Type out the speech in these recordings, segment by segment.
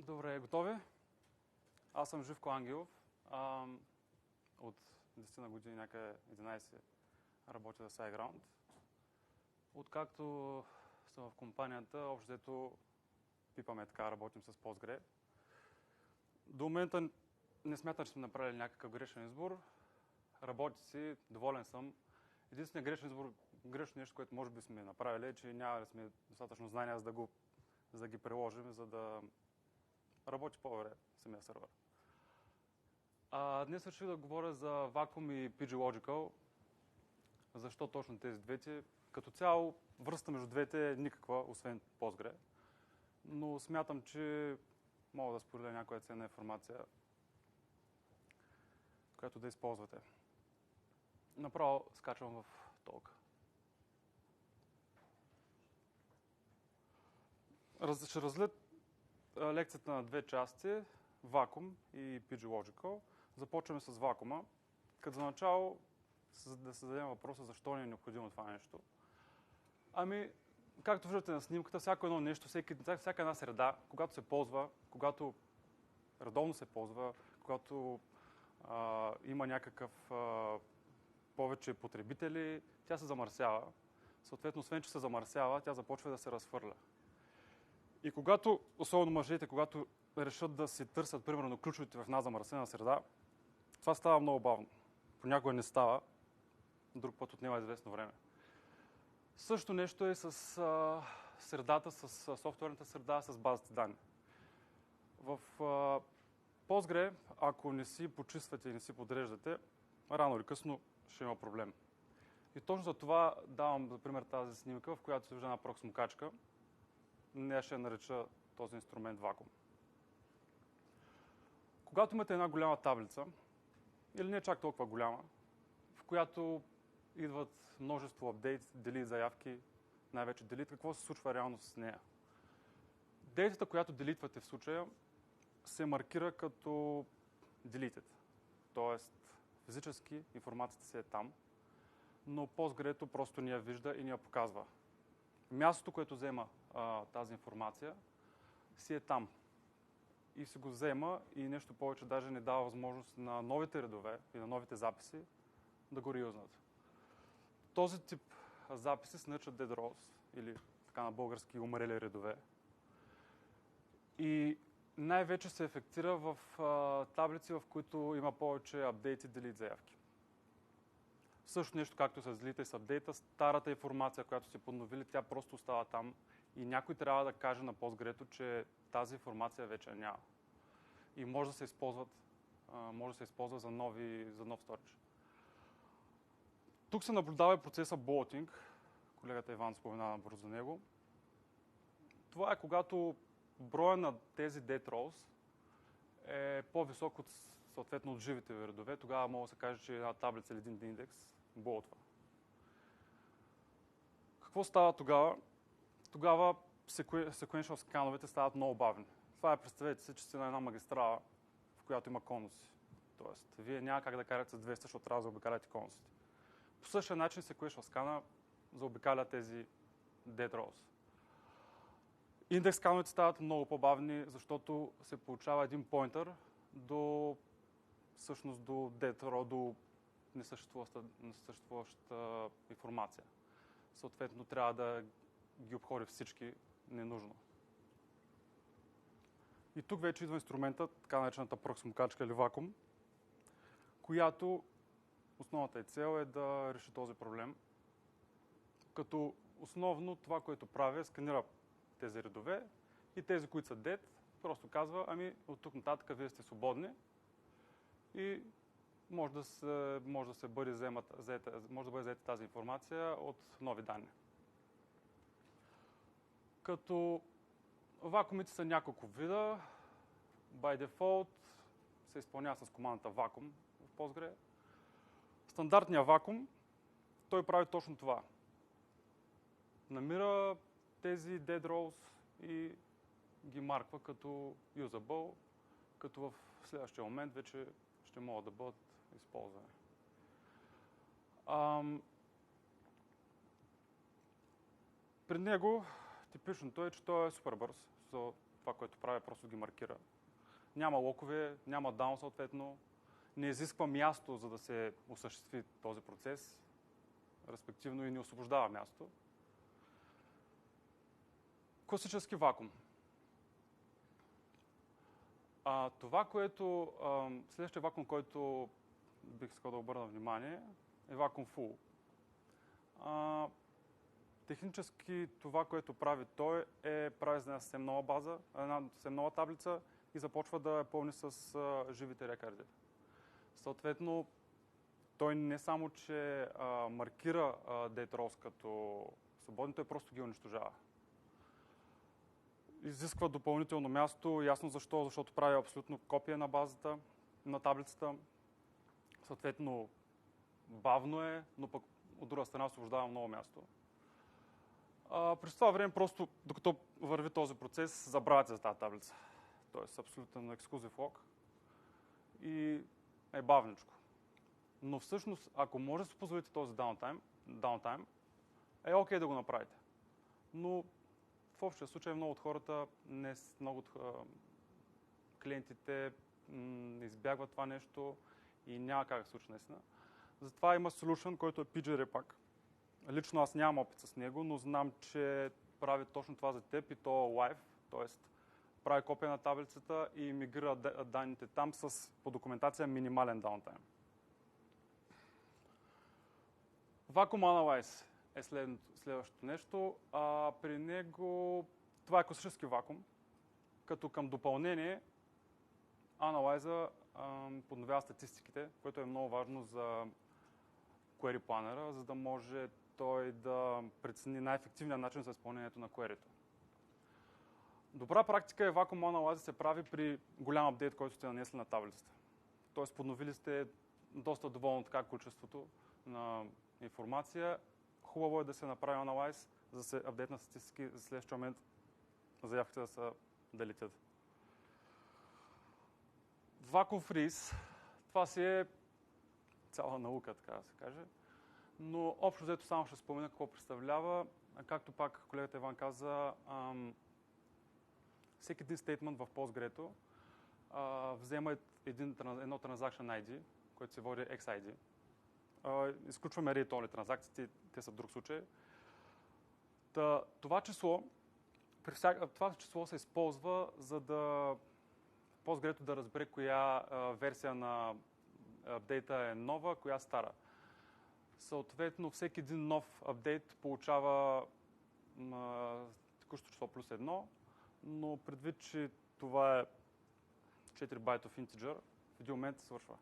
Добре, готови? Аз съм Живко Ангелов. От 10 на години, някъде 11, работя за SiteGround. Откакто съм в компанията, общо взето пипаме така, работим с Postgre. До момента не смятам, че сме направили някакъв грешен избор. Работи си, доволен съм. Единственият грешен избор, грешно нещо, което може би сме направили, е, че няма да сме достатъчно знания, за да ги приложим, за да работи по-добре самия сервер. Днес реших да говоря за Vacuum и PGLogical. Защо точно тези двете? Като цяло връзката между двете е никаква, освен Postgre. Но смятам, че мога да споделя някоя ценна информация, която да използвате. Направо скачвам в толка. Ще разделя лекцията на две части, Vacuum и PGLogical. Започваме с Vacuum. Като за начало да се зададем въпроса защо ни е необходимо това нещо. Както виждате на снимката, всяко едно нещо, всяка една среда, когато се ползва, когато редовно се ползва, когато има някакъв повече потребители, тя се замърсява. Съответно, освен че се замърсява, тя започва да се разхвърля. И когато, особено мъжете, когато решат да си търсят, примерно, ключовете в една замърсена среда, това става много бавно. Понякога не става, друг път отнема известно време. Също нещо е с средата, с софтуерната среда, с базите данни. В Postgre, ако не си почиствате и не си подреждате, рано или късно ще има проблем. И точно за това давам за пример тази снимка, в която се вижда една проксмокачка. Не ще нареча този инструмент Vacuum. Когато имате една голяма таблица, или не чак толкова голяма, в която идват множество апдейт, delete заявки, най-вече delete, какво се случва реално с нея? Дейтата, която делитвате в случая, се маркира като deleted. Тоест, физически информацията си е там, но Postgre просто ни я вижда и ни я показва. Мястото, което взема тази информация, си е там. И се го взема и нещо повече даже не дава възможност на новите редове и на новите записи да го реюзнат. Този тип записи се наричат dead rows, или така на български умрели редове. И най-вече се ефектира в таблици, в които има повече апдейт и delete заявки. Също нещо, както с delete и с апдейта, старата информация, която сте подновили, тя просто остава там и някой трябва да каже на Postgre, че тази информация вече няма. И може да се използва за нов сторидж. Тук се наблюдава и процеса bloating. Колегата Иван спомена набързо за него. Това е когато броя на тези dead rows е по-висок съответно от живите редове. Тогава може да се каже, че една таблица или един индекс блоутва. Какво става тогава? Тогава sequential скановете стават много бавни. Това е, представете си, че сте на една магистрала, в която има конуси. Тоест, вие няма как да карате с 200, защото трябва да заобикаляте конусите. По същия начин sequential скана заобикаля тези dead rows. Индекс скановете стават много по-бавни, защото се получава един поинтер до dead row, до несъществуваща информация. Съответно, трябва да ги обходи всички ненужно. И тук вече идва инструмента, така наречената проксмокачка или Vacuum, която основната цел е да реши този проблем. Като основно това, което прави, е сканира тези редове и тези, които са dead, просто казва, от тук нататък вие сте свободни и може да бъде взета тази информация от нови данни. Като вакуумите са няколко вида. By default се изпълнява с командата Vacuum в Postgre. Стандартният Vacuum, той прави точно това. Намира тези dead rows и ги марква като usable, като в следващия момент вече ще могат да бъдат използвани. При него типичното е, че той е супер бърз. това, което прави, просто ги маркира. Няма локове, няма даун съответно, не изисква място, за да се осъществи този процес, респективно и не освобождава място. Класически вакуум. Това, което следващия вакуум, който бих искал да обърна внимание, е вакуум full. Технически това, което прави той, прави за една съвсем нова база, една съвсем нова таблица и започва да я пълни с живите рекърди. Съответно, той не само, че маркира date rows като свободни, той просто ги унищожава. Изисква допълнително място, ясно защо, защото прави абсолютно копия на базата, на таблицата. Съответно, бавно е, но пък от друга страна освобождава много място. През това време просто, докато върви този процес, забравяте за тази таблица. Тоест абсолютно ексклюзив лог и е бавничко. Но всъщност, ако може да си позволите този даунтайм, е окей да го направите. Но в общия случай много от хората, много от клиентите избягват това нещо и няма как да се случи наистина. Затова има solution, който е PG-Repack. Лично аз нямам опит с него, но знам, че прави точно това за теб и то live, т.е. прави копия на таблицата и мигрира данните там с по документация минимален даунтайм. Vacuum Analyze е следващото нещо. При него това е класически вакуум, като към допълнение Analyze подновява статистиките, което е много важно за Query Planner, за да може той да прецени най-ефективният начин за изпълнението на query-то. Добра практика е Vacuum Analyze да се прави при голям апдейт, който сте нанесли на таблицата. Тоест подновили сте доста доволно така количеството на информация. Хубаво е да се направи анализ, за да се апдейтна статистики за следващия момент заявките да летят. Vacuum Freeze, това си е цяла наука, така да се каже. Но общо взето само ще спомена какво представлява. Както пак колегата Иван каза, всеки един стейтмент в Postgre взема едно Transaction ID, което се води XID. Изключваме read-only транзакциите, те са в друг случай. Това число се използва, за да Postgre да разбере коя версия на апдейта е нова, коя стара. Съответно, всеки един нов апдейт получава текущо число плюс 1, но предвид, че това е 4 байтов интиджър, в един момент свършва.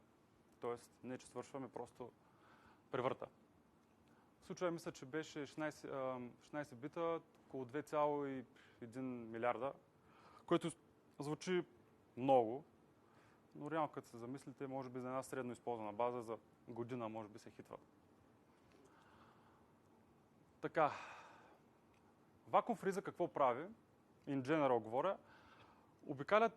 Тоест, не че свършваме, просто превърта. В случая мисля, че беше 16 бита, около 2,1 милиарда, което звучи много, но реално като се замислите, може би за една средно използвана база за година може би се хитва. Така, Vacuum Freeze какво прави? In general говоря. Обикалят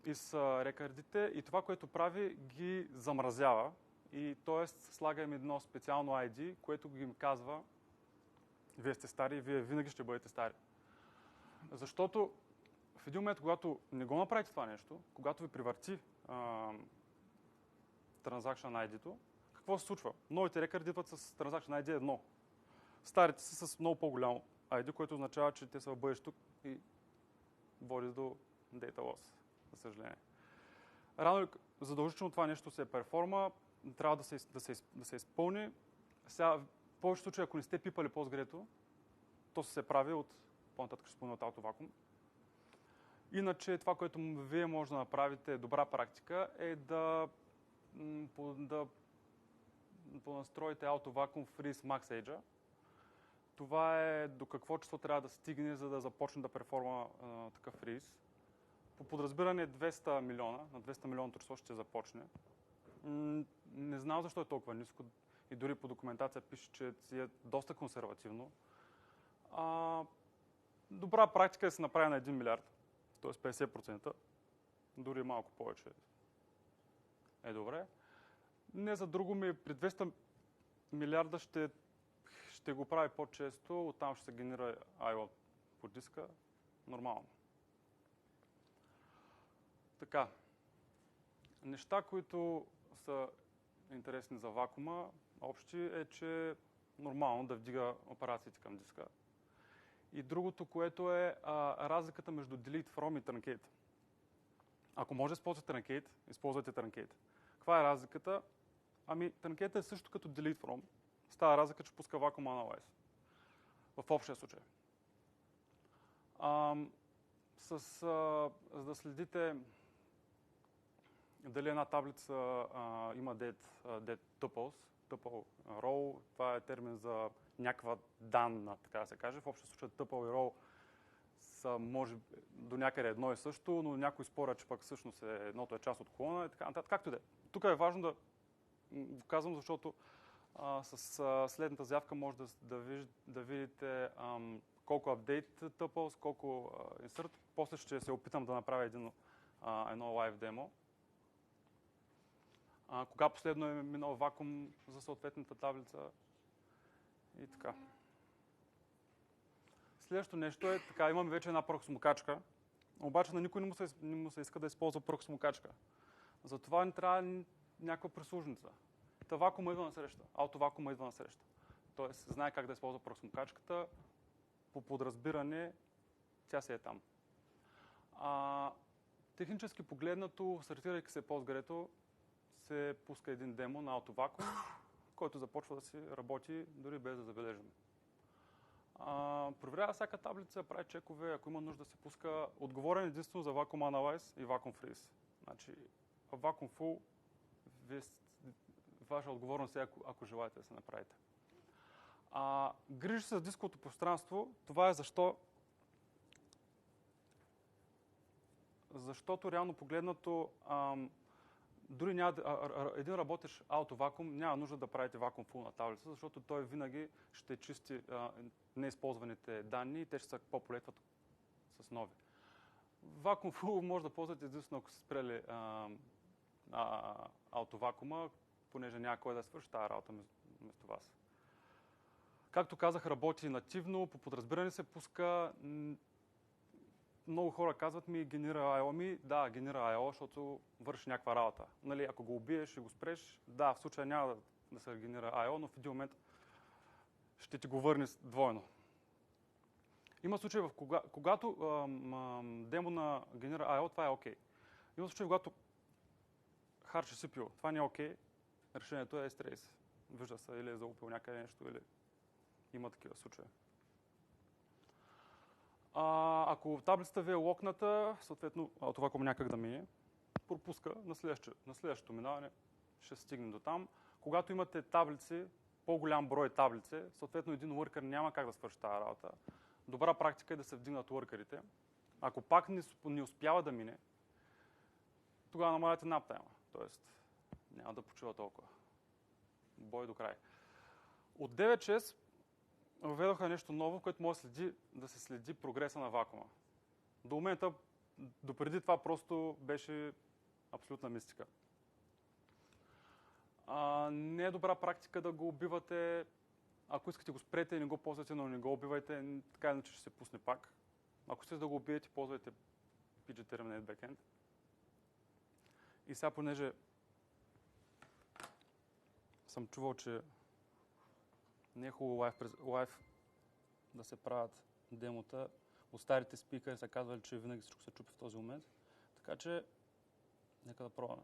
из рекърдите и това, което прави, ги замразява. И т.е. слага им едно специално ID, което им казва: вие сте стари и вие винаги ще бъдете стари. Защото в един момент, когато не го направите това нещо, когато ви привърти Transaction ID-то, какво се случва? Новите рекърди идват с Transaction ID 1. Старите са с много по-голямо ID, което означава, че те са в бъдещето и води до data loss, за съжаление. Рано или задължително това нещо се перформа, трябва да се изпълни. Сега, в повечето случаи, ако не сте пипали Postgre-то, то се прави от по-нататък ще спомена от AutoVacuum. Иначе това, което вие може да направите, добра практика, е да понастроите AutoVacuum Freeze Max Age. Това е до какво число трябва да стигне, за да започне да перформа такъв фриз. По подразбиране 200 милиона, на 200 милионното число ще започне. Не знам защо е толкова ниско и дори по документация пише, че е доста консервативно. Добра практика е да се направи на 1 милиард, т.е. 50%, дори малко повече е добре. Не за друго ми при 200 милиарда ще го прави по-често, оттам ще се генерира I/O по диска, нормално. Така. Неща, които са интересни за вакуума, общи, е, че нормално да вдига операциите към диска. И другото, което е разликата между delete from и truncate. Ако може да използвате truncate, използвайте truncate. Каква е разликата? Ами, truncate е също като delete from. Става разлика, че пуска vacuum analyze. В общия случай. За да следите дали една таблица има dead tuples, tuple row, това е термин за някаква данна, така да се каже. В общия случай tuple и row са може до някъде едно и също, но някой спорят, че пък всъщност едното е част от колона и така нататък. Както и да е. Тук е важно да го казвам, защото с следната заявка може да видите колко update tuples, колко insert. После ще се опитам да направя едно live демо. Кога последно е минал вакуум за съответната таблица и така. Следващото нещо е, така, имаме вече една проксмокачка, обаче на никой не му се иска да използва проксмокачка. Затова ни трябва някаква прислужница. Та вакуума идва на среща, автовакуума идва на среща. Тоест, знае как да използва проксмокачката, по подразбиране тя си е там. Технически погледнато, стартирайки се Postgre-то, се пуска един демо на автовакуум, който започва да си работи дори без да забележим. Проверява всяка таблица, прави чекове, ако има нужда да се пуска. Отговорен единствено за Vacuum Analyze и Vacuum Freeze. Значи, в Vacuum Full ваша отговорност е, ако желаете да се направите. Грижи се за дисковото пространство. Това е защото реално погледнато дори един работещ автовакуум няма нужда да правите вакуум фул на таблица, защото той винаги ще чисти неизползваните данни и те ще се по-полетват с нови. Вакуум фул може да ползвате единствено ако сте спрели автовакуума, понеже няма кой да свърши тази работа вместо вас. Както казах, работи нативно, по подразбиране се пуска. Много хора казват ми, генерира I.O. Да, генерира I.O., защото върши някаква работа. Нали, ако го убиеш и го спреш, да, в случая няма да се генерира I.O., но в един момент ще ти го върне двойно. Има случаи, когато демо на генерира I.O., това е окей. Има случаи, когато харчи CPU, това не е окей. Решението е S-Trace. Вижда се или е залупил някъде нещо, или има такива случаи. Ако таблицата ви е локната, съответно това кому някак да мине, пропуска на следващото минаване, ще стигнем до там. Когато имате таблици, по-голям брой таблици, съответно един worker няма как да свърши тази работа. Добра практика е да се вдигнат workerите. Ако пак не успява да мине, тогава намаляте наптайма, т.е. няма да почива толкова. Бой до край. От 9.6 въведоха нещо ново, което може да се следи прогреса на вакуума. До момента, допреди това просто беше абсолютна мистика. Не е добра практика да го убивате. Ако искате го спрете и не го ползвате, но не го убивайте, така иначе ще се пусне пак. Ако искате да го убиете, ползвайте PG Terminate Backend. И сега, понеже съм чувал, че не е хубаво лайв да се правят демота. От старите спикъри са казвали, че винаги всичко се чупи в този момент. Така че, нека да пробваме.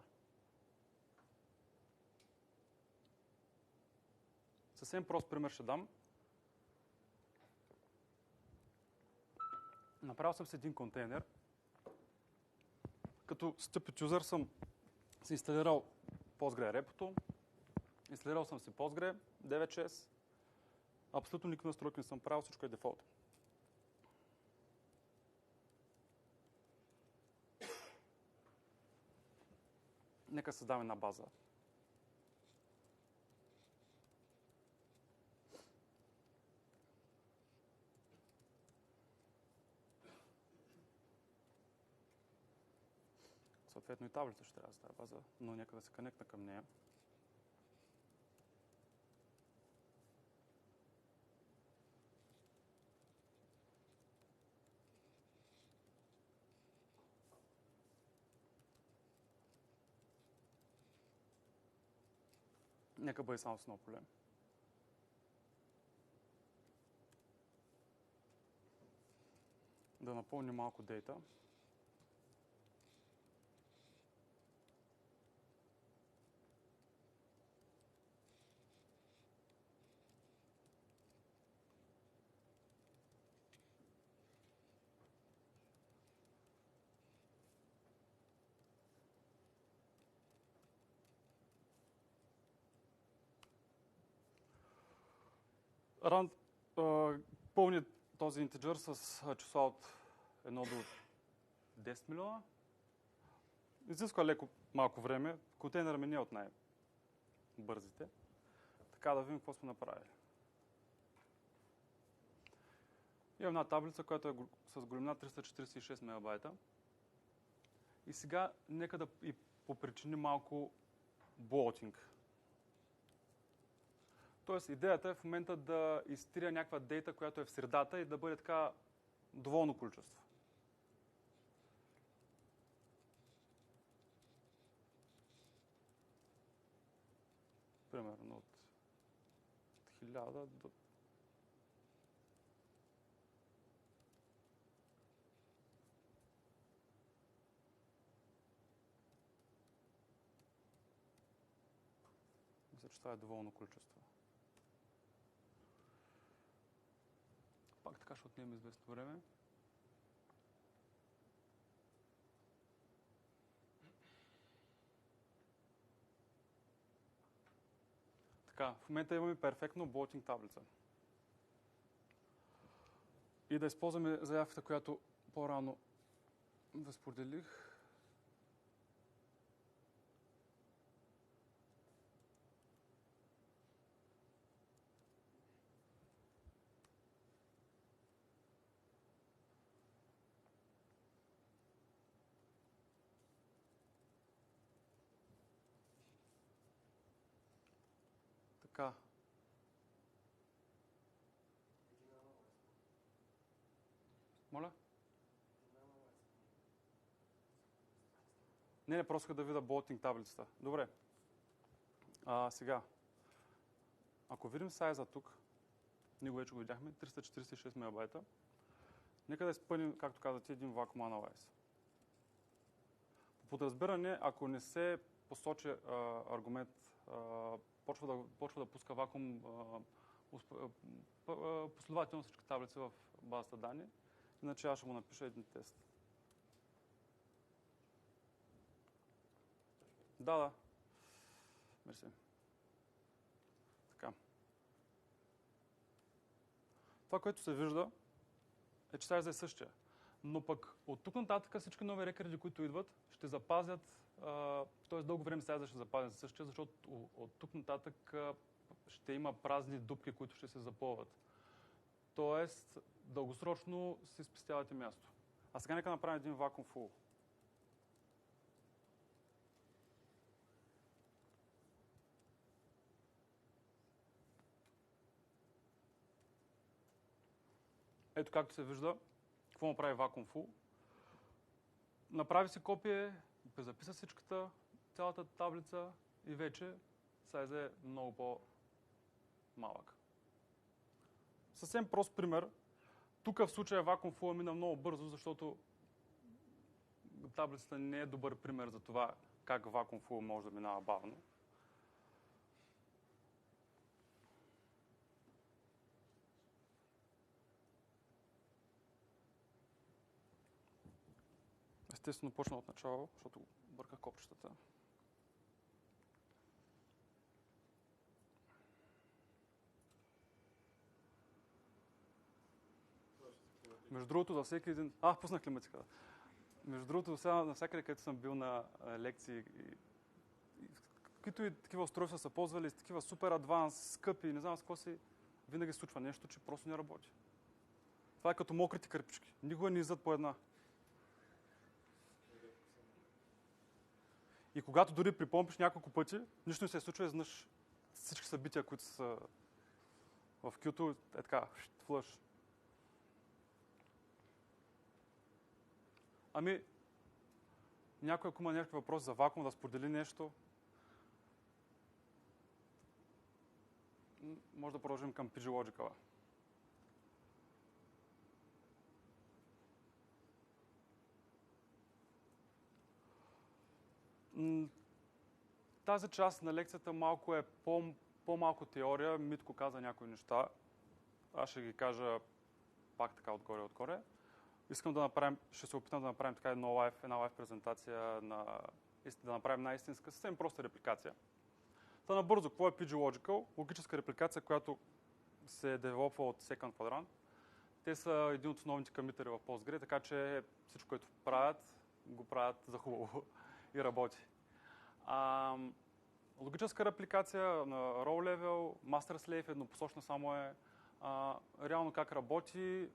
Съвсем прост пример ще дам. Направил съм си един контейнер. Като stupid user съм си инсталирал Postgre репото. Инсталирал съм си Postgre 9.6. Абсолютно никакви настройки не съм правил, всичко е дефолт. Нека създам една база. Съответно и таблица ще трябва да става база, но нека да се конектна към нея. Нека бъде само с едно поле. Да напълним малко дейта. Run пълни този интеджър с числа от 1 до 10 милиона. Изисква леко малко време. Контейнера ми не е от най-бързите. Така да видим какво сме направили. Имам една таблица, която е с големина 346 мегабайта. И сега нека да и попричини малко блоутинг. Тоест идеята е в момента да изтрия някаква дейта, която е в средата и да бъде така доволно количество. Примерно от 1000 до... Мисля, че това е доволно количество. Пак така ще отнеме известно време. Така, в момента имаме перфектно блотинг таблица. И да използваме заявката, която по-рано разпределих. Така. Моля? Не, просто да видя болтинг таблицата. Добре. Сега. Ако видим сайза тук, ние го вече го видяхме, 346 мегабайта. Нека да изпълним, както казате, един вакуум анализ. По подразбиране, ако не се посочи аргумент, почва да пуска вакуум последователно всички таблици в базата данни. Иначе аз ще му напиша един тест. Да. Мерси. Така. Това, което се вижда, е, че сайзът е същия. Но пък от тук нататък всички нови рекърди, които идват, ще запазят, т.е. дълго време сайзът ще запазят същия, защото от тук нататък ще има празни дупки, които ще се запълват. Тоест, дългосрочно си спестявате място. А сега нека направим един вакуум full. Ето както се вижда, какво му прави вакуум full. Направи си копие, записа всичката, цялата таблица и вече сайзът е много по-малък. Съвсем прост пример. Тук в случая вакуум full мина много бързо, защото таблицата не е добър пример за това как вакуум full може да минава бавно. Естествено почна от начало, защото бърках копчетата. Между другото, за всеки един... пуснах климатиката. Между другото, сега навсякъде, където съм бил на лекции, каквито и такива устройства са ползвали, с такива супер адванс, скъпи, не знам с какво си, винаги се случва нещо, че просто не работи. Това е като мокрите кърпички. Никога не излизат по една. И когато дори припомпиш няколко пъти, нищо не се случва, изведнъж всички събития, които са в Q-то, е така, флъш. Някой, ако има някакъв въпрос за вакуум, да сподели нещо. може да продължим към PG Logical. Тази част на лекцията малко е по-малко теория. Митко каза някои неща. Аз ще ги кажа пак така отгоре. Ще се опитам да направим така една лайв презентация, да направим една истинска, съвсем проста репликация. Та набързо, какво е PG Logical? Логическа репликация, която се девелопва от Second Quadrant. Те са един от основните комитъри в Postgre, така че всичко, което правят, го правят за хубаво и работи. Логическа репликация на row level, master slave, еднопосочна само е. Реално как работи,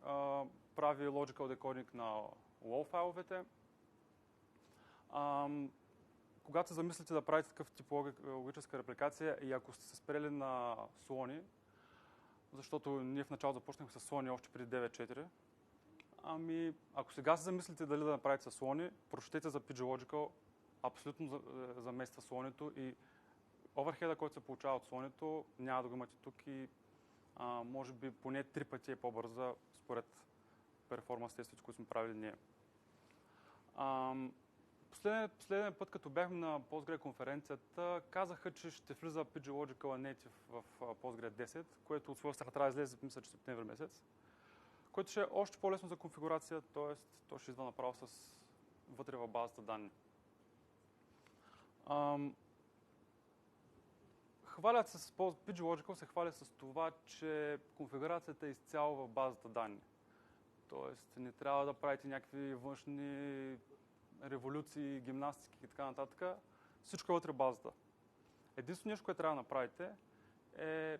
прави logical decoding на low файловете. Когато се замислите да правите такъв тип логическа репликация и ако сте се спрели на слони, защото ние в начало започнахме с слони още преди 9.4, ако сега се замислите дали да направите с слони, прочетете за PG Logical, абсолютно замества слонито и оверхеда, който се получава от слонито, няма да го имате тук и може би поне 3 пъти е по-бърза според перформанс тестовете, които сме правили ние. Последния път, като бяхме на Postgre конференцията, казаха, че ще влиза PG Logical Native в Postgre 10, което от своя страна трябва да излезе, мисля, че септември месец, което ще е още по-лесно за конфигурация, т.е. то ще идва направо вътре в базата данни. PG Logical се хваля с това, че конфигурацията е изцяло в базата данни. Тоест не трябва да правите някакви външни революции, гимнастики и така нататък. Всичко е вътре в базата. Единственото нещо, което трябва да направите е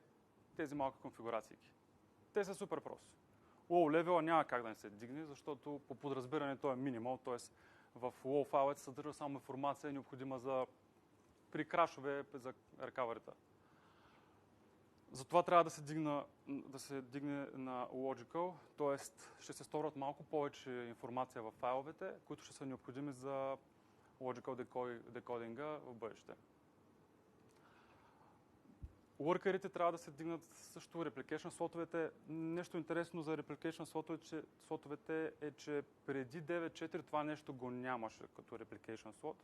тези малки конфигурации. Те са супер прости. Low level няма как да не се дигне, защото по подразбиране то е минимал, т.е. в low файлът се съдържа само информация, необходима при крашове за рекавърите. Затова трябва да се дигне на Logical, т.е. ще се сторят малко повече информация в файловете, които ще са необходими за Logical декодинга в бъдеще. Workerите трябва да се дигнат също, replication слотовете. Нещо интересно за replication слотовете е, че преди 9.4 това нещо го нямаше като replication слот.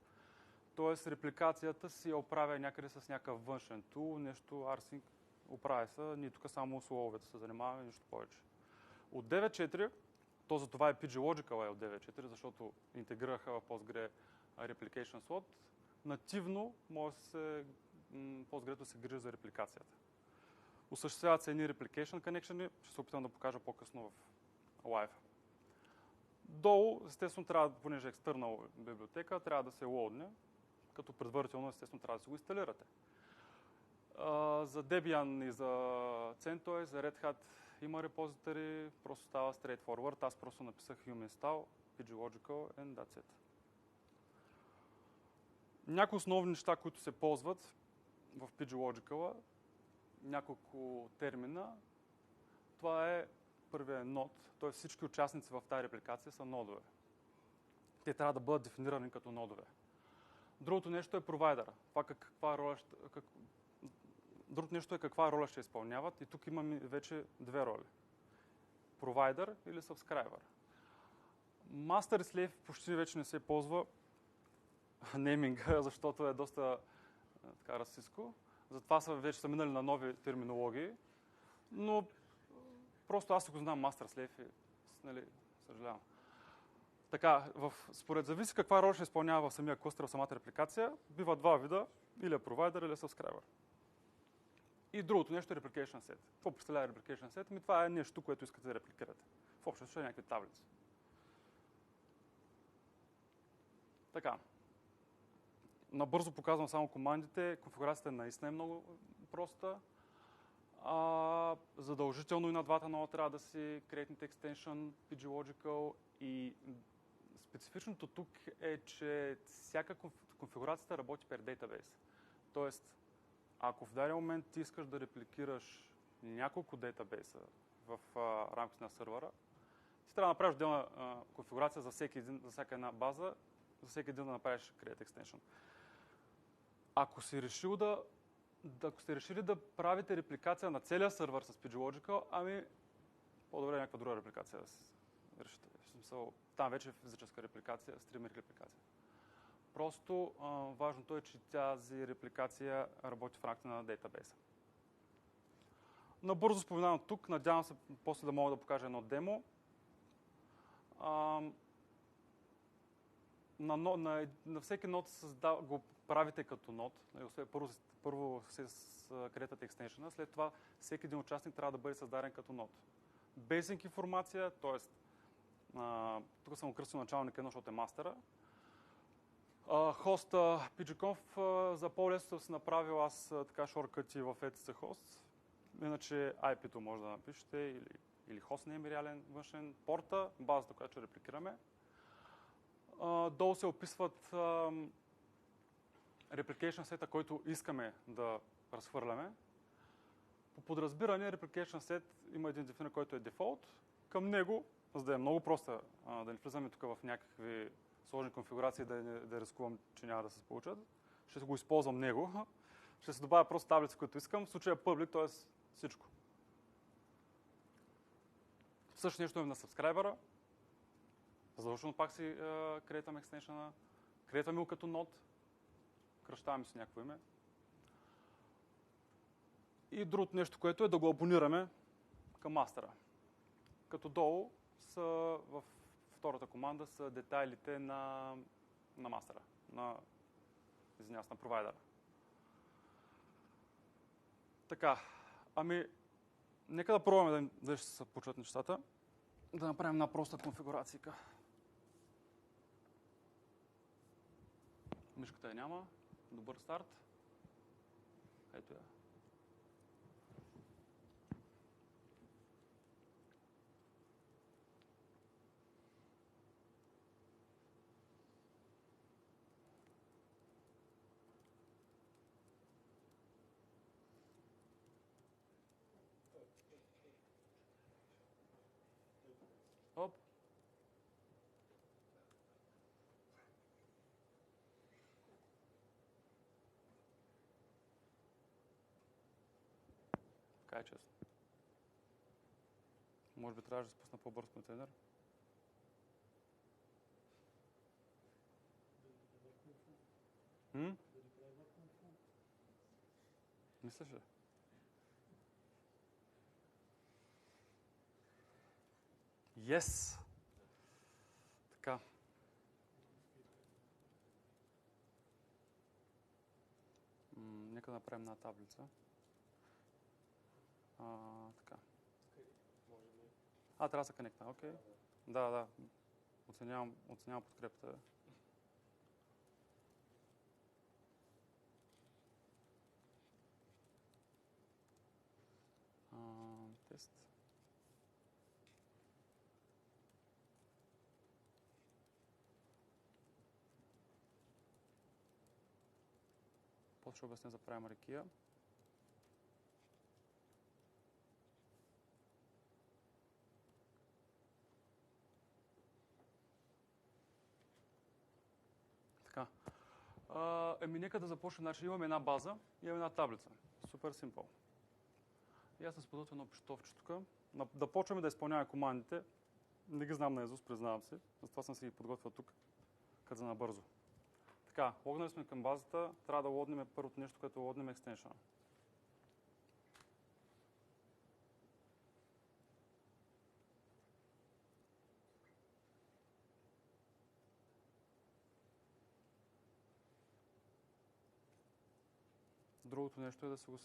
Тоест репликацията си я оправя някъде с някакъв външен тул, нещо rsync оправя се. Ние тук само с лововете се занимаваме, нищо повече. От 9.4, то за това е PG Logical от 9.4, защото интегрираха в Postgre replication slot, нативно може Postgre да се грижи за репликацията. Осъществяват се едни replication connection, ще се опитам да покажа по-късно в лайв. Долу, естествено, понеже е екстернал библиотека, трябва да се лоудне, като предварително, естествено, трябва да се го инсталирате. За Debian и за CentOS, за Red Hat има репозитори, просто става straightforward. Аз просто написах Human Install, PG Logical and that's it. Някои основни неща, които се ползват в PG Logical, няколко термина. Това е първият нод, т.е. всички участници в тази репликация са нодове. Те трябва да бъдат дефинирани като нодове. Другото нещо е провайдера. Другото нещо е каква роля ще изпълняват и тук имаме вече две роли. Провайдер или subscriber. Master и Slave почти вече не се ползва нейминга, защото е доста расистко. Затова вече са минали на нови терминологии. Но просто аз си го знам Master Slave и съжалявам. Така, според зависи каква роля ще изпълнява в самия клъстер, в самата репликация, бива два вида, или провайдер, или subscriber. И другото нещо е replication set. Какво представлява replication set? Това е нещо, което искате да репликирате. В общото ще е някакви таблици. Така. Набързо показвам само командите. Конфигурацията наистина е много проста. Задължително и на двата нода трябва да си create extension, PG Logical и специфичното тук е, че всяка конфигурацията работи per database. Тоест, ако в даден момент ти искаш да репликираш няколко дейтабейса в рамките на сървъра, ти трябва да направиш отделна конфигурация за всяка една база, за всеки един да направиш create extension. Ако си решил да ако сте решили да правите репликация на целия сървър с PGLogical, ами по-добре някаква друга репликация да решите. В смисъл, там вече е физическа репликация, стример репликация. Просто важното е, че тази репликация работи в рамките на дейтабейса. Набързо споменавам тук, надявам се после да мога да покажа едно демо. На всеки нод го правите като нод. Първо се креатате екстеншъна, след това всеки един участник трябва да бъде създаден като нод. Basic информация, т.е. тук съм окръстил началника, защото е мастера. Хоста pgconf за по-лесно съм си направил аз така шорткъти в etc host. Иначе IP-то може да напишете или hostname реален външен, порта, базата, която ще репликираме. Долу се описват replication сета, който искаме да разхвърляме. По подразбиране, replication set има един дефинер, който е дефолт. Към него, за да е много просто, да не влизаме тук в някакви сложни конфигурации, да рискувам, че няма да се получат, ще го използвам него. Ще се добавя просто таблица, която искам. В случая public, т.е. всичко. Също нещо е на subscriber-а. Задължително пак си креатваме екстеншъна. Креатваме го като нод. Кръщаваме си някакво име. И другото нещо, което е да го абонираме към мастера. Като долу са в втората команда са детайлите на мастера, на провайдера. Така, ами, нека да пробваме да ще се почват нещата. Да направим една проста конфигурацийка. Мишката я няма. Добър старт. Ето я. Оп. Така е честно. Може би трябваше да спусна по-бърз контейнер. Мислиш ли? Yes! Така. Нека да направим една таблица. Така. Трябва да се конектна, окей. Да. Оценявам подкрепата. Тест. После ще обясня за primary key. Така. Нека да започнем. Значи, имаме една база и имаме една таблица. Супер симпъл. И аз съм споделил едно пищовче тук. Да почваме да изпълняваме командите. Не ги знам наизуст, признавам се. Затова съм си ги подготвил тук, като за набързо. Така, логнали сме към базата. Трябва да лоднем първото нещо, което лоднем екстеншъна. Другото нещо е да се го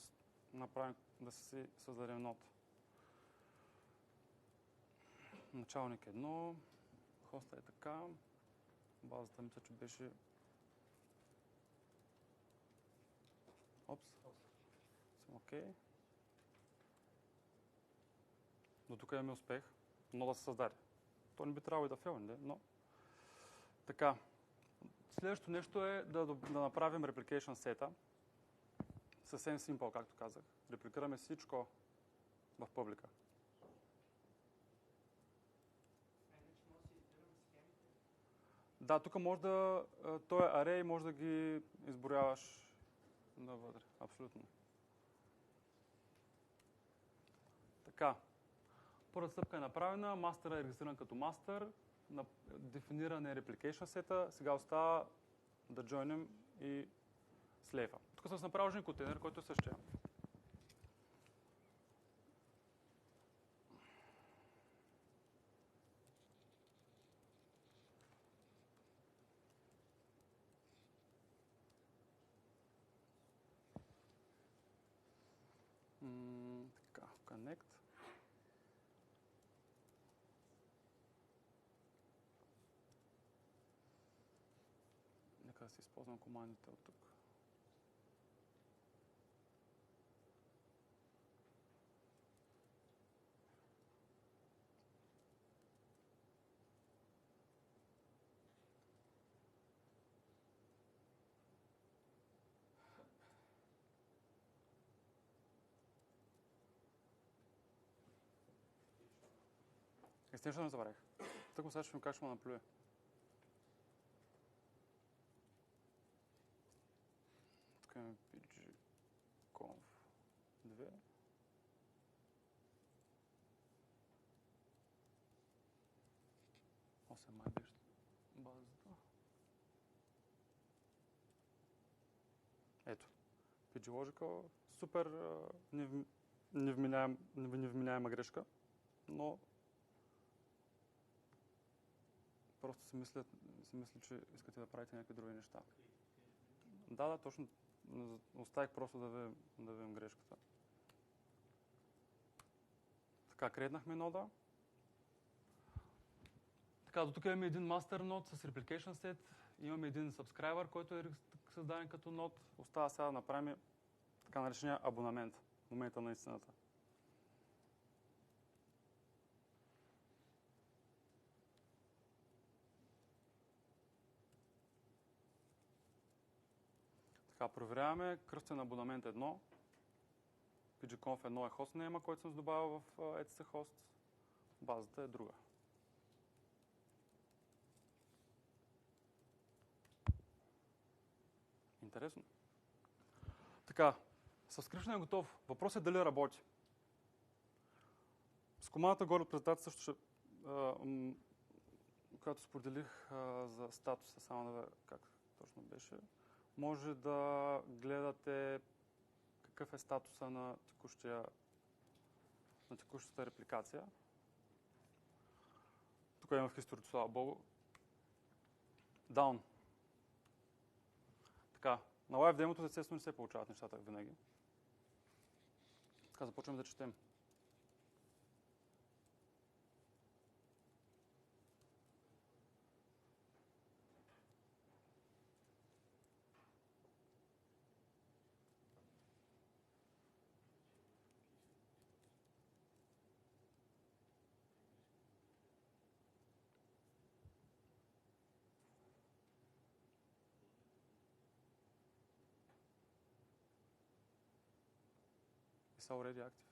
направим, да си създадем нод. Началник 1, хоста е така, базата мисля, че беше... Опс, съм окей. До тук имаме успех, но да се създаде. То не би трябвало и да фейлне, но... Така, следващото нещо е да направим replication сета. Съвсем simple, както казах. Репликираме всичко в публика. Да, тук може да... Той е array, може да ги изброяваш навътре. Абсолютно. Така, първата стъпка е направена, мастера е регистриран като мастер, дефиниран е replication сета, сега остава да джойнем и слейва. Тук съм направил един контейнер, който е същия. Така, connect. Нека да си използвам командите от тук. Естествено не забравих. Тъкмо сега ще ми кажа, ще му наплюе. Тук имаме pg-conf 2. Осем май беше базата. Ето. pg-logical. Супер невменяема грешка, но просто си мисля, че искате да правите някакви други неща. Да, точно. Оставих просто да видим грешката. Така, креатнахме нода. Така, до тук имаме един master нод с replication set. Имаме един subscriber, който е създаден като нод. Остава сега да направим така наречения абонамент в момента на истината. Така, проверяваме кръстен абонамент 1. pg-conf 1 е хостнейма, който съм добавил в etc host. Базата е друга. Интересно. Така, subscription е готов. Въпросът е дали работи. С командата горе от презентацията също ще, която споделих за статуса, само да видя как точно беше. Може да гледате какъв е статуса на текущата репликация. Тук има в историята, слава богу. Down. Така, на лайв демото естествено не се получават нещата винаги. Така, започваме да четем. It's already active.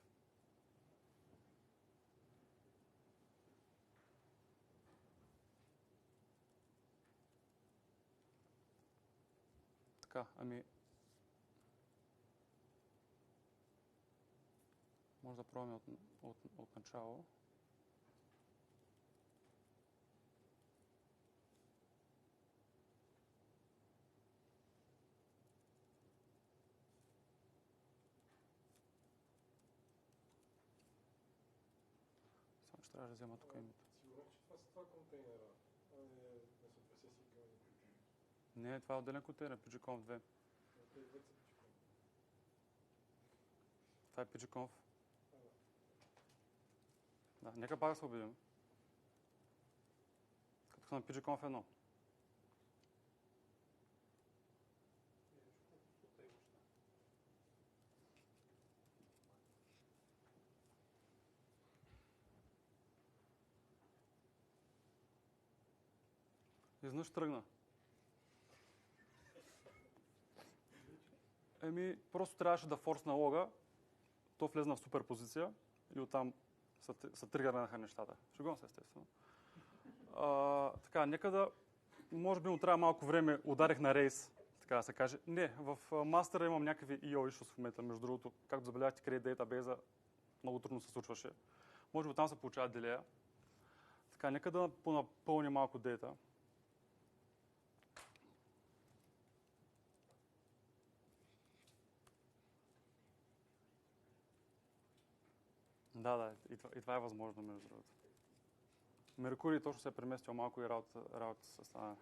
Така, ами... Може да пробваме от начало. Само че трябва да взема тук името. Сигурно, че това са два контейнера, а не съответствие си към един. Не, това е отделен контейнер, pg-conf 2. Това е pg-conf. Да, нека пак да се убедим. Като съм на pg-conf 1. Изнъж тръгна. Просто трябваше да форсна лога, то влезна в супер позиция и оттам се тригърнаха нещата. Шегувам се, естествено. Така, нека да... Може би му трябва малко време, ударих на рейс, така да се каже. Не, в мастера имам някакви EO issues в момента, между другото. Както забелязахте, Create Database много трудно се случваше. Може би там се получава делея. Така, нека да понапълня малко дейта. Да, и това е възможно, между другото. Меркурий точно се е преместил малко и работа се стане.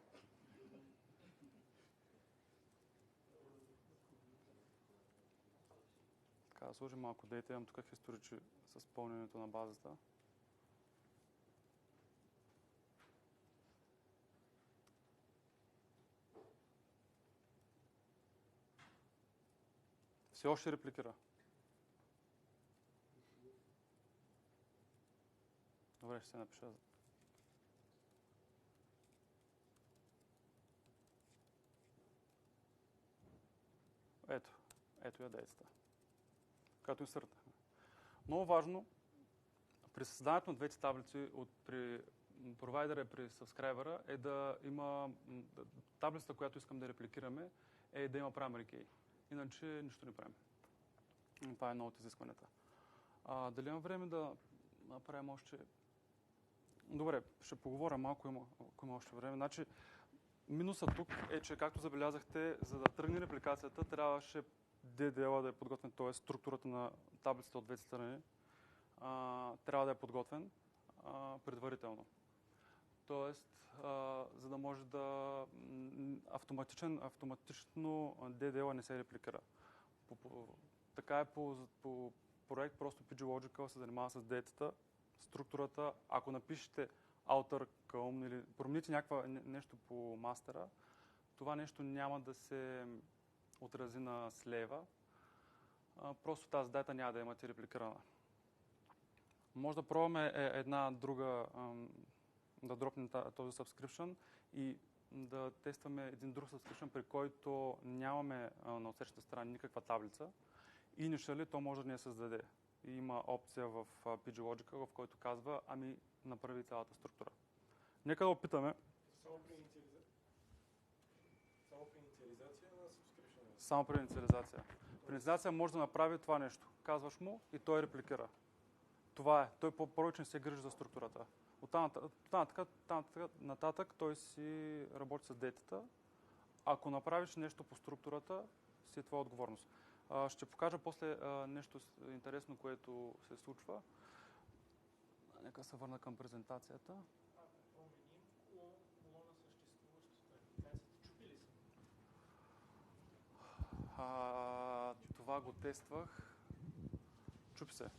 Така, да сложим малко дейта. Имам тук историчи с пълненето на базата. Все още репликира. Добре, ще се напиша. Ето я дейцата. Като инсъртнахме. Много важно при създаването на двете таблици при провайдера и при сабскрайбера е да има таблицата, която искам да репликираме, е да има primary key. Иначе нищо не правим. Това е едно от изискванията. Дали имам време да направим още... Добре, ще поговоря малко, ако има още време. Значи, минусът тук е, че както забелязахте, за да тръгне репликацията, трябваше DDL да е подготвен, т.е. структурата на таблицата от двете страни трябва да е подготвен предварително. Тоест, за да може да автоматично DDL не се репликира. Така е по проект, просто PG Logical се занимава с дейтата, структурата. Ако напишете outer culm или промените нещо по мастера, това нещо няма да се отрази на слева. Просто тази дата няма да имате репликирана. Може да пробваме една друга, да дропнем този subscription и да тестваме един друг subscription, при който нямаме на отсрещната страна никаква таблица. И initially то може да ни я създаде. И има опция в PG Logical, в който казва, ами направи цялата структура. Нека да опитаме. Само при инициализация на subscription? Само при инициализация. При инициализация може да направи това нещо. Казваш му и той репликира. Това е. Той повече не се грижи за структурата. Нататък той си работи с дейтата. Ако направиш нещо по структурата, си е твоя отговорност. Ще покажа после нещо интересно, което се случва. Нека се върна към презентацията. Това го тествах. Чупи се.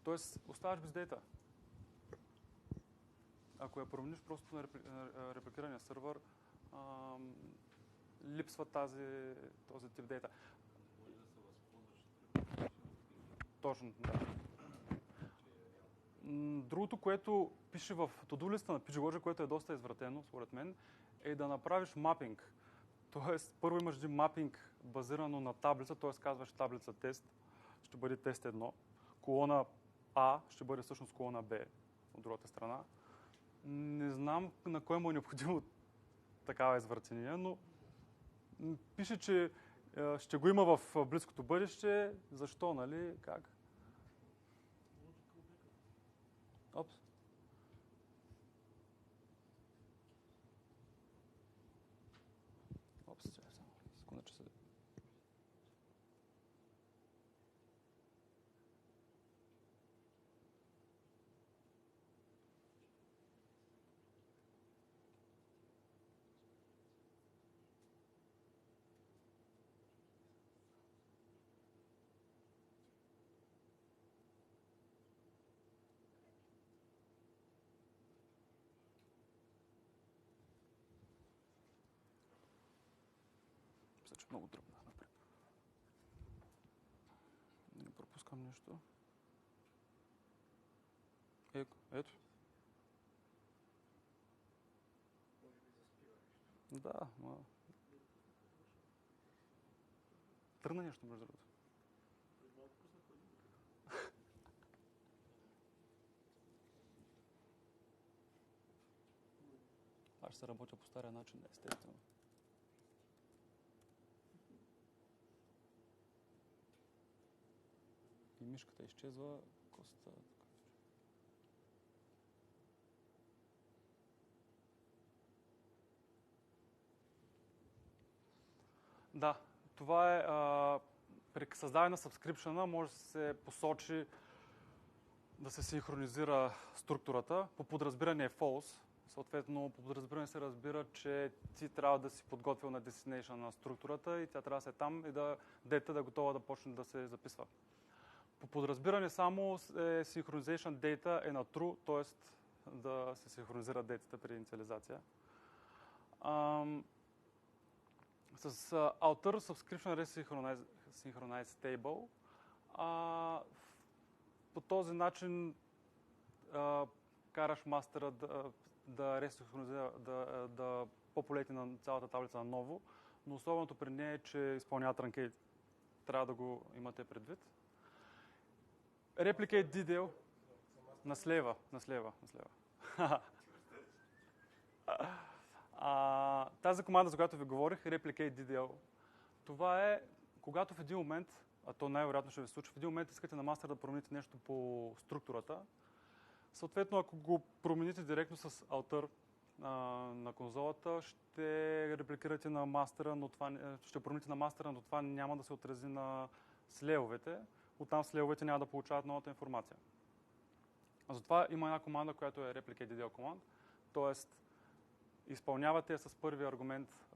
Тоест, оставаш без дейта. Ако я промениш просто на репликирания сървър, липсва този тип дейта. Точно, да. Другото, което пише в to-do листа на PG-Logic, което е доста извратено, според мен, е да направиш мапинг. Тоест, първо имаш един мапинг базирано на таблица, т.е. казваш таблица тест, ще бъде тест 1. Колона А ще бъде всъщност колона Б от другата страна. Не знам на кой му е необходимо такава извратения, но пише, че ще го има в близкото бъдеще. Защо, нали? Как? Опс. Опс, секунда, че се... Много дръбна напред. Не пропускам нещо. Ето. Да, тръгна нещо, между другото. Аз ще се работя по стария начин, естествено. И мишката изчезва. Коста. Да, това е при създаване на subscription може да се посочи да се синхронизира структурата. По подразбиране е false. Съответно, по подразбиране се разбира, че ти трябва да си подготвил на destination на структурата и тя трябва да се е там и дата да е готова да почне да се записва. По подразбиране само synchronization data е на true, т.е. да се синхронизира дейтата при инициализация. С Outer Subscription Synchronized Table по този начин караш мастера да ресинхронизира, да популети на цялата таблица наново, но особеното при нея е, че изпълнява транкейт. Трябва да го имате предвид. Replicate DDL наслева. Тази команда, за която ви говорих, Replicate DDL, това е, когато в един момент, а то най-вероятно ще ви случи, в един момент искате на мастера да промените нещо по структурата. Съответно, ако го промените директно с Alter на конзолата, ще репликирате на мастера, но ще промените на мастера, но това няма да се отрази на слеовете. Оттам слеовете няма да получават новата информация. Затова има една команда, която е Replicate DDL команд, т.е. изпълнявате с първи аргумент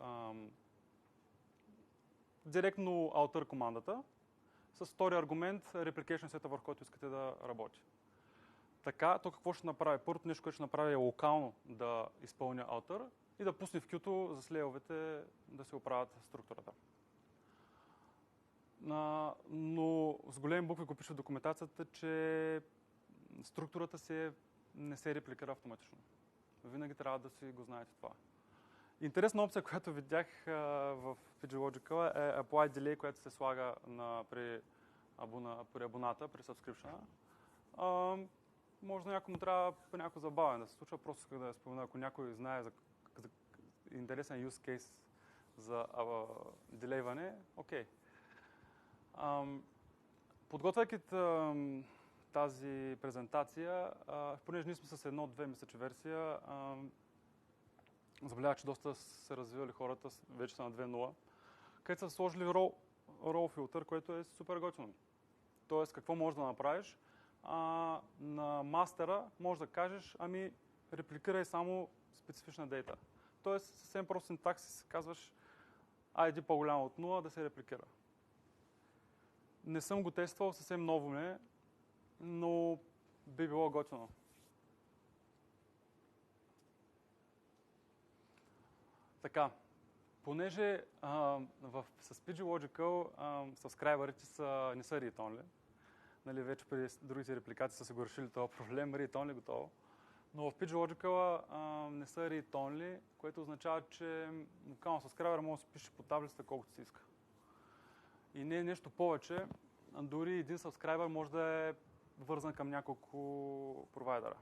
директно Alter командата, с втори аргумент Replication сета, върху който искате да работи. Така, то какво ще направи? Първото нещо, което ще направи е локално да изпълня Alter и да пусне в кюто за слеовете да се оправят структурата. Но с големи букви го пише в документацията, че структурата не се репликира автоматично. Винаги трябва да си го знаете това. Интересна опция, която видях в PGLogical е Apply Delay, която се слага при абоната, при subscription. Може да някой му трябва по някакво забавен да се случва, просто исках да я спомена, ако някой знае за интересен use case за делейване, окей. Подготвяйки тази презентация, понеже ние сме с 1.2, мисля, че версия, забелязах, че доста се развивали хората, вече са на 2.0, където са сложили row filter, което е супер готино. Тоест, какво можеш да направиш? На мастера можеш да кажеш, репликирай само специфична дейта. Тоест, съвсем просто синтаксис казваш ID по-голямо от 0 да се репликира. Не съм го тествал, съвсем ново не, но би било готино. Така, понеже с PGLogical subscriberите не са read-only, нали, вече при другите репликации са се го решили този проблем, read-only готово, но в PGLogical не са read-only, което означава, че локално subscriber може да се пише по таблицата колкото си иска. И не е нещо повече, дори един subscriber може да е вързан към няколко провайдера.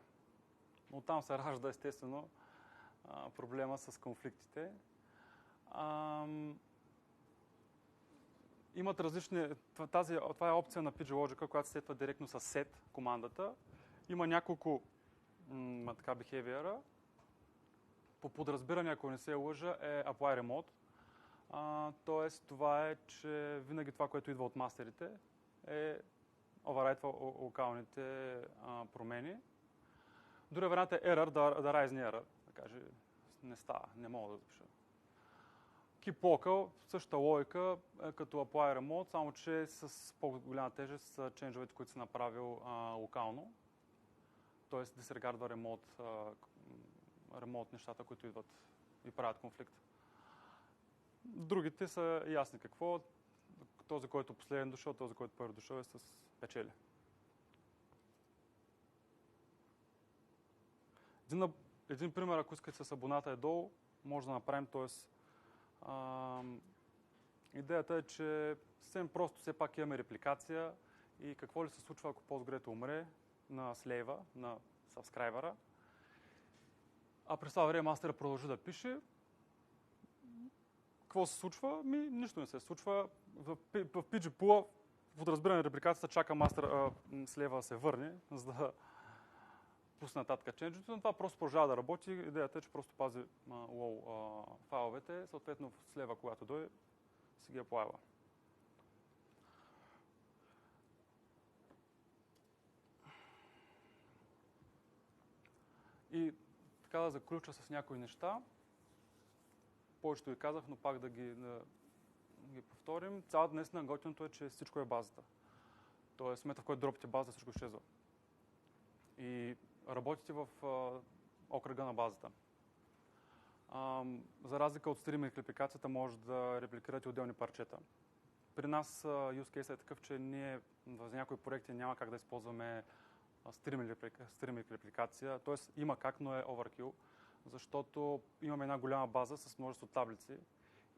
Но там се ражда естествено проблема с конфликтите. Имат различни... Това е опция на PGLogical, която се сетва директно с set командата. Има няколко behavior-а. По подразбиране, ако не се лъжа, е apply remote. Тоест, това е, че винаги това, което идва от мастерите, override локалните промени. Друг вариант е error, да райзне error. Да каже, не става, не мога да запиша. Keep local, същата логика като apply remote, само че с по-голяма тежест са ченджовете, които са направил локално. Тоест disregardва remote нещата, които идват и правят конфликт. Другите са ясни какво. Този, който последен дошъл, този, който първи дошъл е с печели. Един пример, ако искате с абоната е долу, може да направим, т.е. Идеята е, че съвсем просто все пак имаме репликация и какво ли се случва, ако Postgres умре на слейва, на сабскрайбъра, а през това време мастера продължи да пише. Какво се случва? Нищо не се случва. В PG Pool в подразбиране на репликацията чака мастер слева да се върне, за да пусне нататък ченджито, но това просто продължава да работи. Идеята е, че просто пази лоу файловете, съответно слева, когато дойде, си ги аплайва. И така да заключа с някои неща. Повечето ви казах, но пак да ги повторим. Цялата днес на готиното е, че всичко е базата. Тоест, в момента, в който дропите базата, всичко изчезва. И работите в окръга на базата. За разлика от стриминг репликацията, може да репликирате отделни парчета. При нас use case е такъв, че ние в някои проекти няма как да използваме стриминг репликация. Тоест има как, но е overkill, защото имаме една голяма база с множество таблици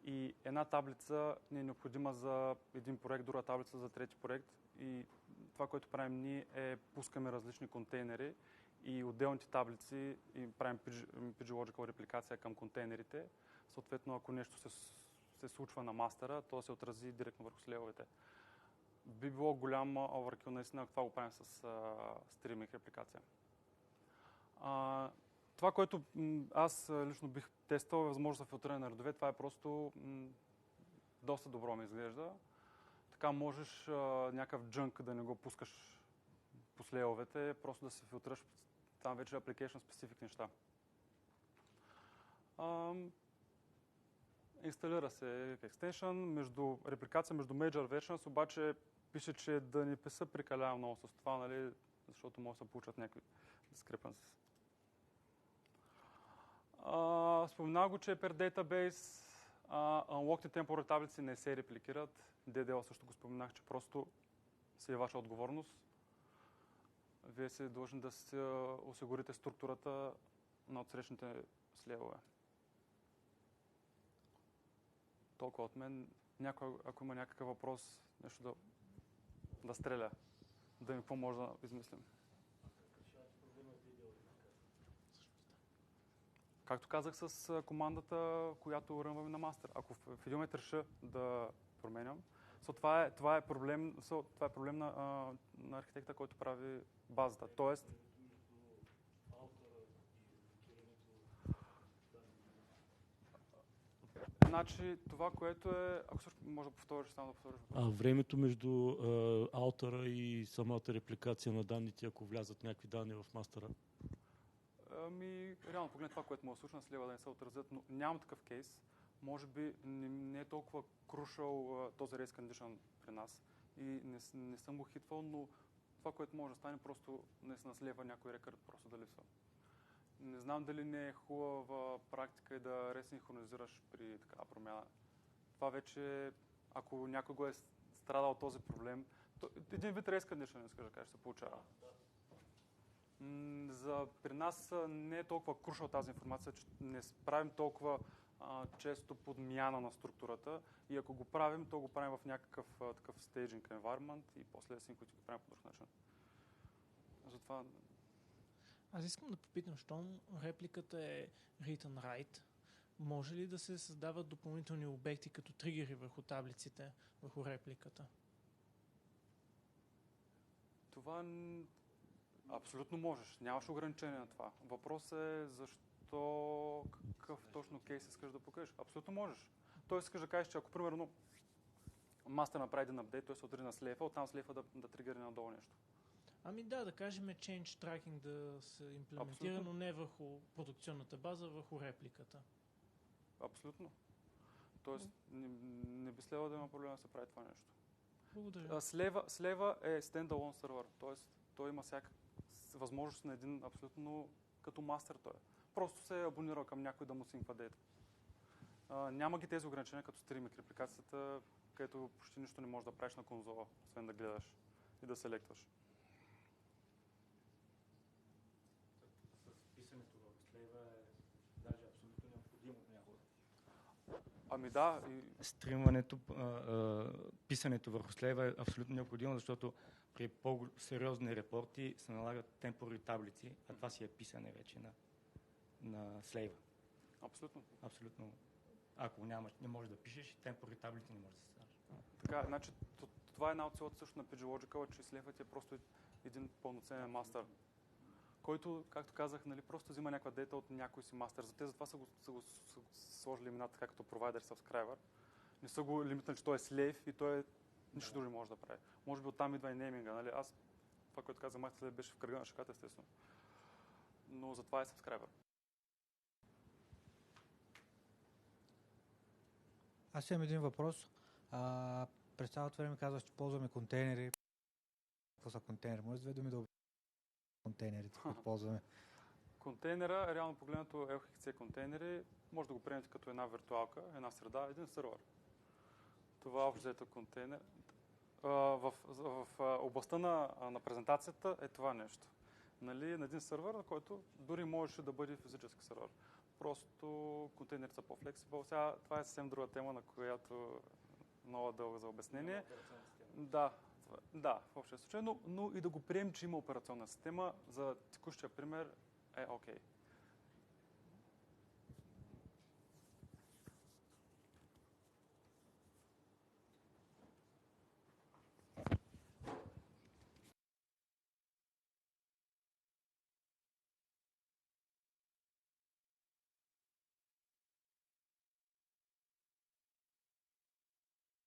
и една таблица ни е необходима за един проект, друга таблица за трети проект. И това, което правим ние е пускаме различни контейнери и отделните таблици и правим PG-Logical репликация към контейнерите. Съответно, ако нещо се случва на мастера, то се отрази директно върху слейвовете. Би било голям overkill, наистина, ако това го правим с стриминг репликация. Това, което аз лично бих тествал, е възможност за филтриране на редове. Това е просто доста добро ми изглежда. Така можеш някакъв джънк да не го пускаш по слейовете, просто да се филтрираш там вече application specific неща. Инсталира се extension, репликация между major versions, обаче пише, че да не писа прекалявам много с това, нали, защото може да се получат някакви discrepancies. Споменах го, че е per database, unlocked temporary таблици не се репликират. DDL също го споменах, че просто си е ваша отговорност. Вие сте длъжни да си осигурите структурата на отсрещните слейвове. Толкова от мен. Някой, ако има някакъв въпрос, нещо да стреля, да ми поможе да измислим. Както казах с командата, която рънваме на мастер. Ако в един момент реша да променям, това е проблем на архитекта, който прави базата. Тоест, значи това, което е... Ако също може да повториш, само да повториш. Времето между аутъра и самата репликация на данните, ако влязат някакви данни в мастера? Реално погледно това, което му е случено, слева да не се отразят, но нямам такъв кейс. Може би не е толкова крушал този race condition при нас и не съм го хитвал, но това, което може да стане, просто наистина слева някой рекърд просто да липсва. Не знам дали не е хубава практика и да ресинхронизираш при такава промяна. Това вече, ако някой го е страдал от този проблем, един вид race condition, искаш да кажеш, се получава. При нас не е толкова крушал тази информация, че не правим толкова често подмяна на структурата и ако го правим, то го правим в някакъв такъв staging environment и после които го правим по друг начин. Затова... Аз искам да попитам, щом репликата е read and write, може ли да се създават допълнителни обекти като тригери върху таблиците, върху репликата? Това абсолютно можеш. Нямаш ограничение на това. Въпросът е защо, какъв точно кейс искаш да покажеш. Абсолютно можеш. Той искаш да кажеш, че ако примерно мастер направи един апдейт, той се отрази на слейфа, оттам слейфа да тригъри надолу нещо. Ами да кажем change tracking да се имплементира, абсолютно, но не върху продукционната база, върху репликата. Абсолютно. Тоест не би следвало да има проблем да се прави това нещо. Благодаря. Слева е standalone сервер, т.е. той има възможност на един абсолютно като мастер той. Просто се е абонирал към някой да му синква дейта. Няма ги тези ограничения като стриминг репликацията, където почти нищо не можеш да правиш на конзола, освен да гледаш и да селектваш. С писането в слейва е даже абсолютно необходимо някога. Ами да. Стримването, писането върху слейва е абсолютно необходимо, защото при по-сериозни репорти се налагат темпори таблици, а това си е писане вече на слейва. Абсолютно. Абсолютно. Ако не можеш да пишеш, темпори таблици не можеш да се създаваш. Така, значи Ето това е една от силата също на PageLogical, че слейфът е просто един пълноценен мастър, който, както казах, нали, просто взима някаква дейта от някой си мастер. Затова са го сложили имената така като provider subscriber. Не са го лимитнали, че той е слейф и той нищо друго не може да прави. Може би оттам идва и нейминга. Нали? Аз това, което казах, мастер беше в кръга на шаката, естествено. Но затова е subscriber. Аз имам един въпрос. През цялото време казваш, че ползваме контейнери. Какво са контейнери? Може с две думи да обясня контейнерите, които ползваме? Контейнера, реално погледнато LHC контейнери, може да го приемете като една виртуалка, една среда, един сървър. Това общо взето контейнер. В областта на презентацията е това нещо. Нали, на един сървър, на който дори можеше да бъде физически сървър. Просто контейнерите са по-флексибъл. Сега това е съвсем друга тема, на която много дълга за обяснение. Да, в общия случай, но и да го приемем, че има операционна система, за текущия пример е окей.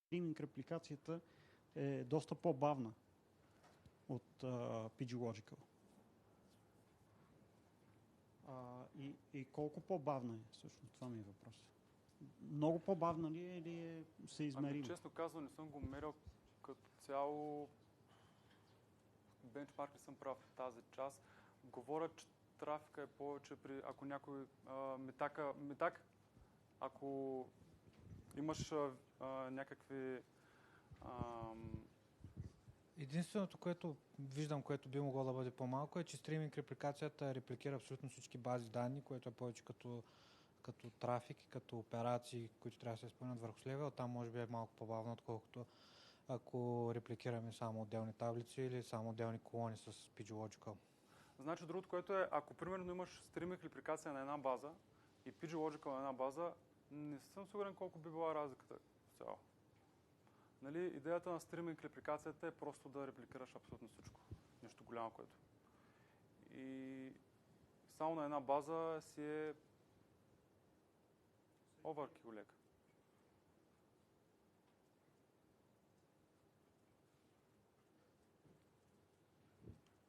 Стриминг репликацията е доста по-бавна от PageLogical. И колко по-бавна е всъщност? Това ми е въпрос. Много по-бавна ли е или се измерима? Честно казвам, не съм го мерил като цяло. Бенчмарк не съм прав в тази част. Говоря, че трафика е повече при, ако някой метак, ако имаш някакви... Единственото, което виждам, което би могло да бъде по-малко, е, че стриминг репликацията репликира абсолютно всички бази данни, което е повече като трафик, като операции, които трябва да се изпълнят върху левел. Там може би е малко по-бавно, отколкото ако репликираме само отделни таблици или само отделни колони с PageLogical. Значи другото, което е, ако примерно имаш стриминг репликация на една база и PageLogical на една база, не съм сигурен колко би била разликата цяло. Нали, идеята на стриминг репликацията е просто да репликираш абсолютно всичко. Нещо голямо, което. И само на една база си е overkill лек.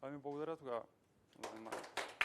Ами благодаря тогава за вниманието.